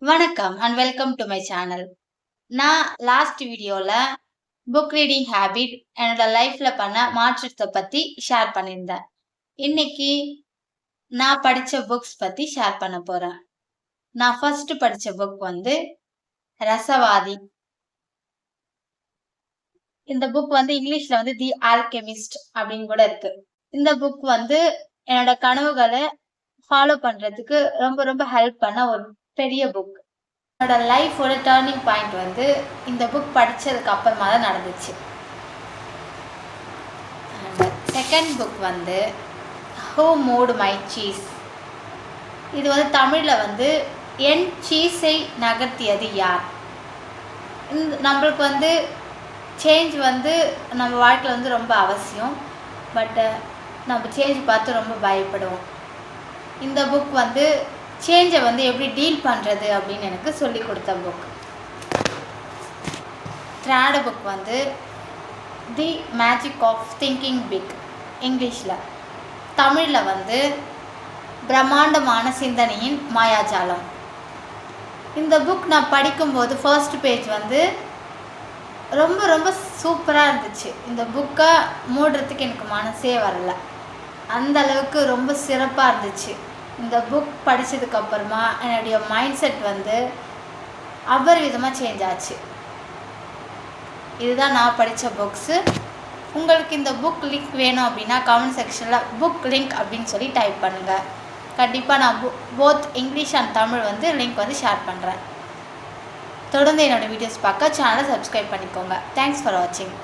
வணக்கம் and welcome to my channel. நான் last வீடியோல புக் ரீடிங் ஹேபிட் என்னோட லைஃப்ல பண்ண மாற்றத்தை பத்தி ஷேர் பண்ணியிருந்தேன். இன்னைக்கு நான் படிச்ச புக்ஸ் பத்தி ஷேர் பண்ண போறேன். நான் ஃபர்ஸ்ட் படிச்ச புக் ரசவாதி. இந்த புக் இங்கிலீஷ்ல தி ஆல்கெமிஸ்ட் அப்படின்னு கூட இருக்கு. இந்த புக் என்னோட கனவுகளை ஃபாலோ பண்றதுக்கு ரொம்ப ரொம்ப ஹெல்ப் பண்ண ஒரு பெரிய புக். என்னோட லைஃபோட டேர்னிங் பாயிண்ட் இந்த புக் படித்ததுக்கு அப்புறமா தான் நடந்துச்சு. Second book who moved my cheese. இது தமிழில் என் சீஸை நகர்த்தியது யார். நம்மளுக்கு சேஞ்ச் நம்ம வாழ்க்கையில் ரொம்ப அவசியம். பட் நம்ம சேஞ்ச் பார்த்து ரொம்ப பயப்படுவோம். இந்த புக் சேஞ்சை எப்படி டீல் பண்ணுறது அப்படின்னு எனக்கு சொல்லி கொடுத்த book. Third book the magic of thinking big இங்கிலீஷில். தமிழில் பிரம்மாண்டமான சிந்தனையின் மாயாஜாலம். இந்த புக் நான் படிக்கும்போது ஃபர்ஸ்ட் பேஜ் ரொம்ப ரொம்ப சூப்பராக இருந்துச்சு. இந்த புக்கை மூடுறதுக்கு எனக்கு மனசே வரல. அந்த அளவுக்கு ரொம்ப சிறப்பாக இருந்துச்சு. இந்த புக் படித்ததுக்கப்புறமா என்னுடைய மைண்ட் செட் அபரிவிதமாக சேஞ்ச் ஆச்சு. இதுதான் நான் படித்த புக்ஸு. உங்களுக்கு இந்த புக் லிங்க் வேணும் அப்படின்னா கமெண்ட் செக்ஷனில் புக் லிங்க் அப்படின்னு சொல்லி டைப் பண்ணுங்கள். கண்டிப்பாக நான் both English and Tamil link share பண்ணுறேன். தொடர்ந்து என்னோடய வீடியோஸ் பார்க்க சேனலை சப்ஸ்கிரைப் பண்ணிக்கோங்க. தேங்க்ஸ் ஃபார் வாட்சிங்.